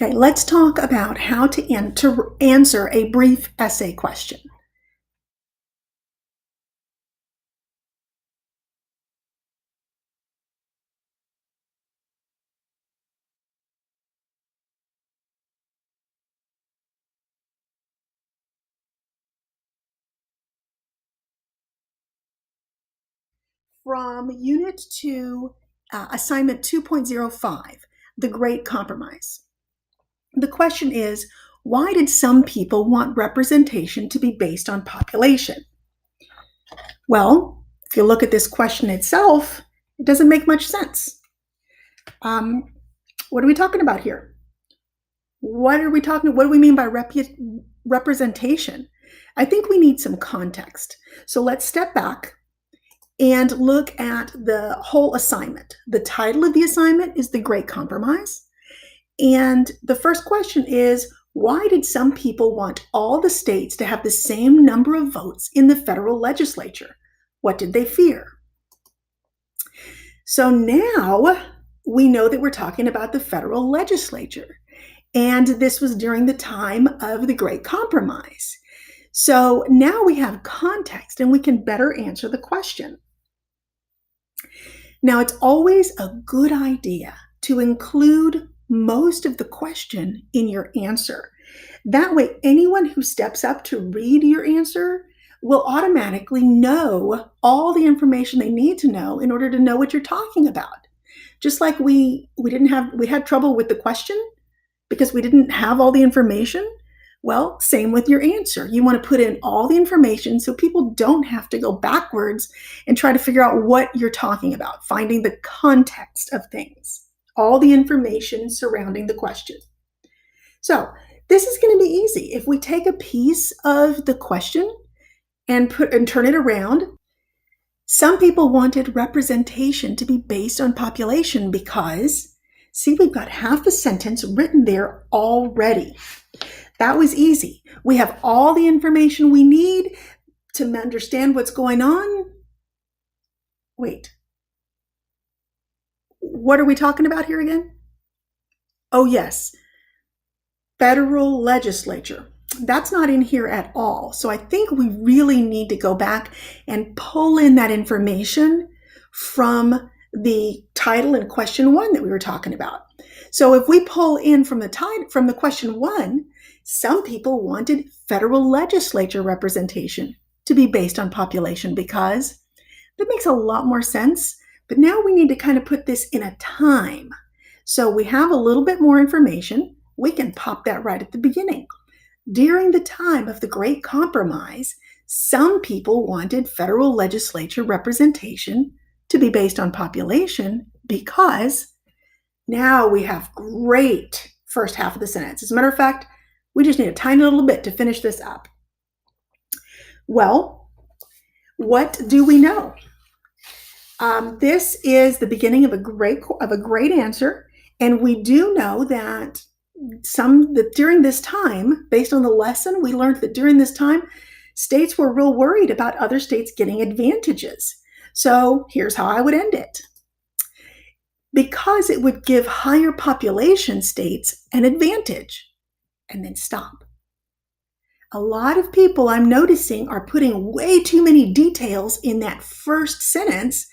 Okay, let's talk about how to answer a brief essay question. From Unit 2, Assignment 2.05, The Great Compromise. The question is, why did some people want representation to be based on population? Well, if you look at this question itself, it doesn't make much sense. What are we talking about here? What do we mean by representation? I think we need some context. So let's step back and look at the whole assignment. The title of the assignment is The Great Compromise. And the first question is, why did some people want all the states to have the same number of votes in the federal legislature? What did they fear? So now we know that we're talking about the federal legislature. And this was during the time of the Great Compromise. So now we have context and we can better answer the question. Now, it's always a good idea to include most of the question in your answer. That way, anyone who steps up to read your answer will automatically know all the information they need to know in order to know what you're talking about. Just like we had trouble with the question because we didn't have all the information. Well, same with your answer. You want to put in all the information so people don't have to go backwards and try to figure out what you're talking about, finding the context of things, all the information surrounding the question. So this is going to be easy. If we take a piece of the question and turn it around, some people wanted representation to be based on population because, see, we've got half a sentence written there already. That was easy. We have all the information we need to understand what's going on. Wait. What are we talking about here again? Oh, yes. Federal legislature. That's not in here at all. So I think we really need to go back and pull in that information from the title in question 1 that we were talking about. So if we pull in from the question 1, some people wanted federal legislature representation to be based on population because that makes a lot more sense. But now we need to kind of put this in a time. So we have a little bit more information. We can pop that right at the beginning. During the time of the Great Compromise, some people wanted federal legislature representation to be based on population because now we have great first half of the sentence. As a matter of fact, we just need a tiny little bit to finish this up. Well, what do we know? This is the beginning of a great answer, and we do know that during this time, based on the lesson, we learned that during this time, states were real worried about other states getting advantages. So here's how I would end it. Because it would give higher population states an advantage. And then stop. A lot of people I'm noticing are putting way too many details in that first sentence,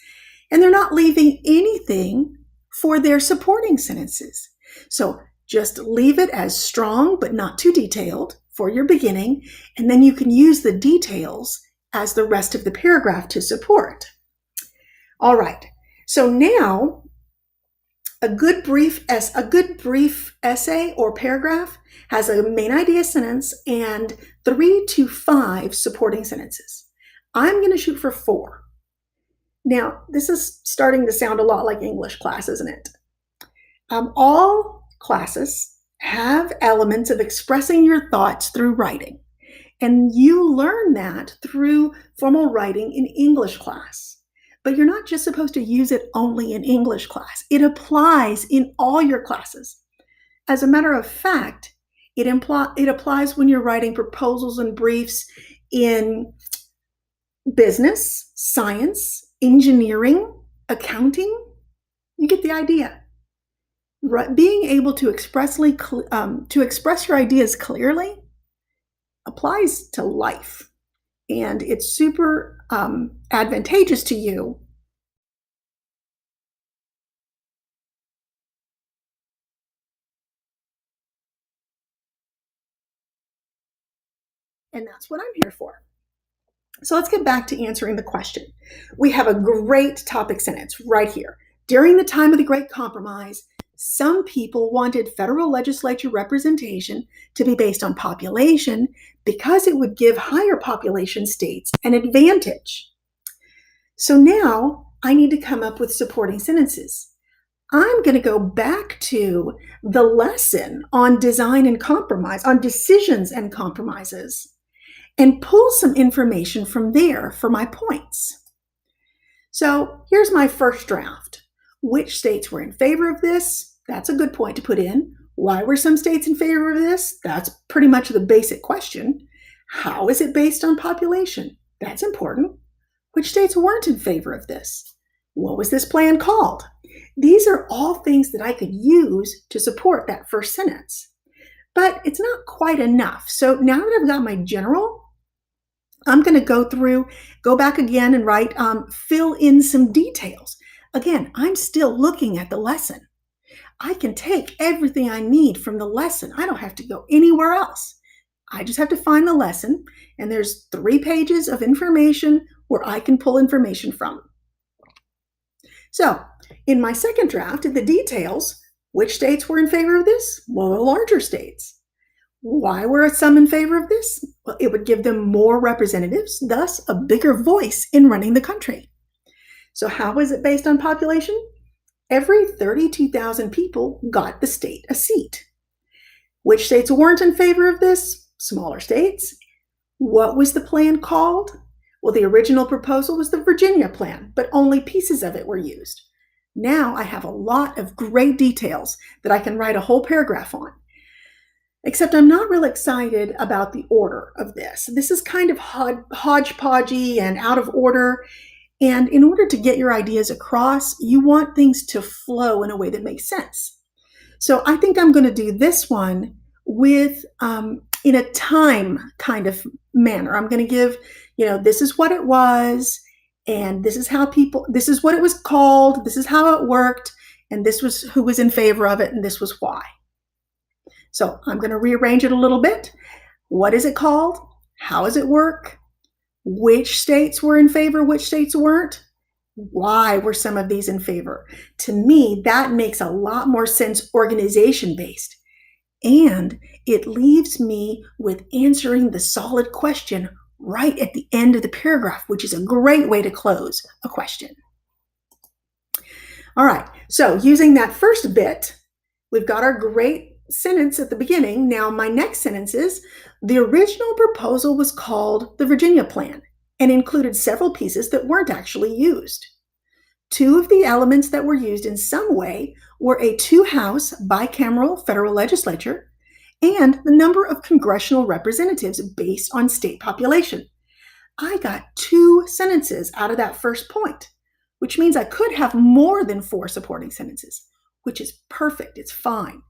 and they're not leaving anything for their supporting sentences. So just leave it as strong but not too detailed for your beginning, and then you can use the details as the rest of the paragraph to support. All right, so now a good brief essay or paragraph has a main idea sentence and 3 to 5 supporting sentences. I'm going to shoot for 4. Now, this is starting to sound a lot like English class, isn't it? All classes have elements of expressing your thoughts through writing, and you learn that through formal writing in English class. But you're not just supposed to use it only in English class. It applies in all your classes. As a matter of fact, it applies when you're writing proposals and briefs in business, science, engineering, accounting. You get the idea. Being able to to express your ideas clearly applies to life, and it's super advantageous to you. And that's what I'm here for. So let's get back to answering the question. We have a great topic sentence right here. During the time of the Great Compromise, some people wanted federal legislature representation to be based on population because it would give higher population states an advantage. So now I need to come up with supporting sentences. I'm going to go back to the lesson on design and compromise, on decisions and compromises, and pull some information from there for my points. So here's my first draft. Which states were in favor of this? That's a good point to put in. Why were some states in favor of this? That's pretty much the basic question. How is it based on population? That's important. Which states weren't in favor of this? What was this plan called? These are all things that I could use to support that first sentence. But it's not quite enough. So now that I've got my general, I'm going to go back again and write, fill in some details. Again, I'm still looking at the lesson. I can take everything I need from the lesson. I don't have to go anywhere else. I just have to find the lesson, and there's 3 pages of information where I can pull information from. So, in my second draft, in the details, which states were in favor of this? Well, the larger states. Why were some in favor of this? Well, it would give them more representatives, thus a bigger voice in running the country. So how was it based on population? Every 32,000 people got the state a seat. Which states weren't in favor of this? Smaller states. What was the plan called? Well, the original proposal was the Virginia plan, but only pieces of it were used. Now I have a lot of great details that I can write a whole paragraph on. Except I'm not real excited about the order of this. This is kind of hodgepodgey and out of order. And in order to get your ideas across, you want things to flow in a way that makes sense. So I think I'm going to do this one with in a time kind of manner. I'm going to give, this is what it was, and this is what it was called, this is how it worked, and this was who was in favor of it, and this was why. So I'm going to rearrange it a little bit. What is it called? How does it work? Which states were in favor? Which states weren't? Why were some of these in favor? To me, that makes a lot more sense organization-based. And it leaves me with answering the solid question right at the end of the paragraph, which is a great way to close a question. All right, so using that first bit, we've got our great sentence at the beginning. Now, my next sentence is, the original proposal was called the Virginia Plan and included several pieces that weren't actually used. 2 of the elements that were used in some way were a 2-house bicameral federal legislature and the number of congressional representatives based on state population. I got 2 sentences out of that first point, which means I could have more than 4 supporting sentences, which is perfect. It's fine.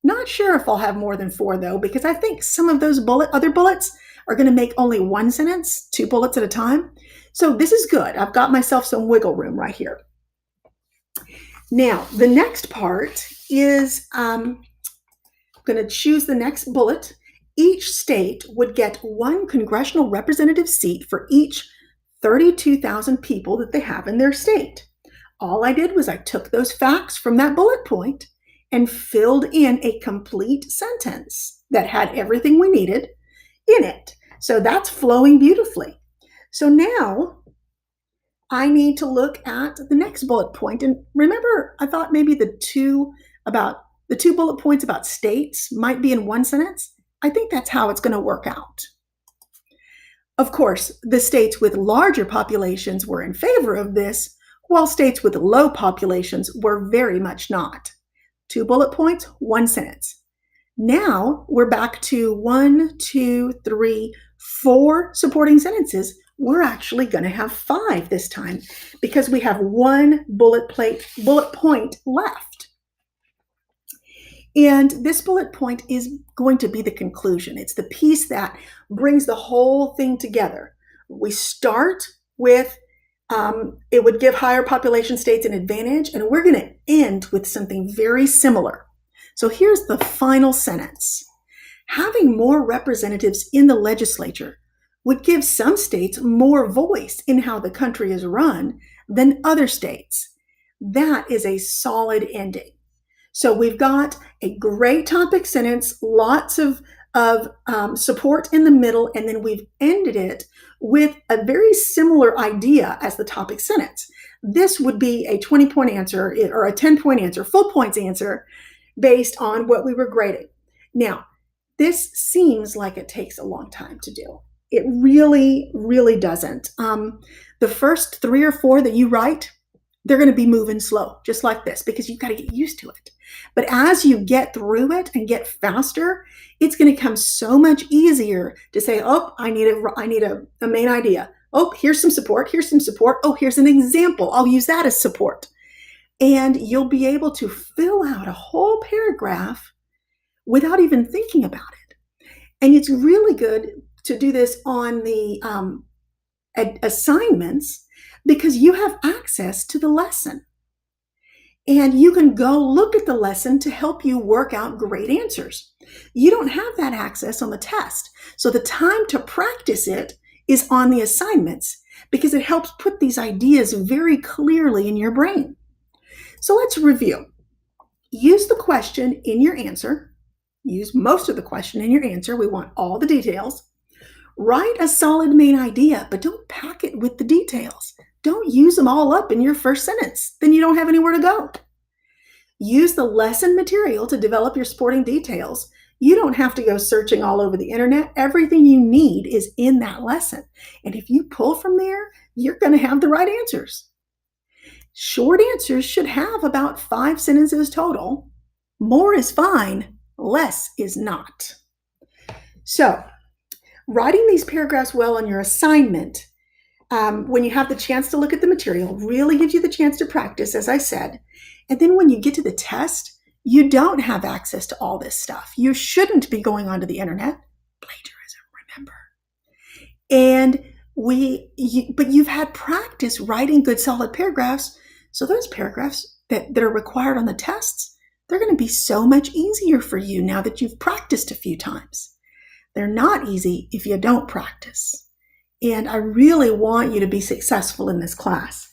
Not sure if I'll have more than 4, though, because I think some of those other bullets are going to make only 1 sentence, 2 bullets at a time. So this is good. I've got myself some wiggle room right here. Now, the next part is I'm going to choose the next bullet. Each state would get 1 congressional representative seat for each 32,000 people that they have in their state. All I did was I took those facts from that bullet point and filled in a complete sentence that had everything we needed in it. So that's flowing beautifully. So now I need to look at the next bullet point. And remember, I thought maybe the two bullet points about states might be in 1 sentence. I think that's how it's going to work out. Of course, the states with larger populations were in favor of this, while states with low populations were very much not. 2 bullet points, 1 sentence. Now we're back to 1, 2, 3, 4 supporting sentences. We're actually going to have 5 this time because we have 1 bullet point left. And this bullet point is going to be the conclusion. It's the piece that brings the whole thing together. We start with it would give higher population states an advantage, and we're going to end with something very similar. So here's the final sentence. Having more representatives in the legislature would give some states more voice in how the country is run than other states. That is a solid ending. So we've got a great topic sentence, lots of support in the middle, and then we've ended it with a very similar idea as the topic sentence. This would be a 20-point answer or a 10-point answer, full points answer based on what we were grading. Now, this seems like it takes a long time to do. It really, really doesn't. The first 3 or 4 that you write, they're going to be moving slow, just like this, because you've got to get used to it. But as you get through it and get faster, it's going to come so much easier to say, oh, I need a main idea. Oh, here's some support. Here's some support. Oh, here's an example. I'll use that as support. And you'll be able to fill out a whole paragraph without even thinking about it. And it's really good to do this on the assignments because you have access to the lesson. And you can go look at the lesson to help you work out great answers. You don't have that access on the test. So the time to practice it is on the assignments because it helps put these ideas very clearly in your brain. So let's review. Use the question in your answer. Use most of the question in your answer. We want all the details. Write a solid main idea, but don't pack it with the details. Don't use them all up in your first sentence. Then you don't have anywhere to go. Use the lesson material to develop your supporting details. You don't have to go searching all over the internet. Everything you need is in that lesson. And if you pull from there, you're going to have the right answers. Short answers should have about 5 sentences total. More is fine, less is not. So, writing these paragraphs well on your assignment, when you have the chance to look at the material, really gives you the chance to practice, as I said. And then when you get to the test, you don't have access to all this stuff. You shouldn't be going onto the internet. Plagiarism, remember. But you've had practice writing good, solid paragraphs. So those paragraphs that are required on the tests, they're going to be so much easier for you now that you've practiced a few times. They're not easy if you don't practice. And I really want you to be successful in this class.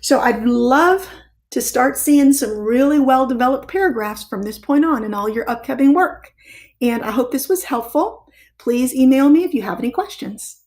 So I'd love to start seeing some really well-developed paragraphs from this point on in all your upcoming work. And I hope this was helpful. Please email me if you have any questions.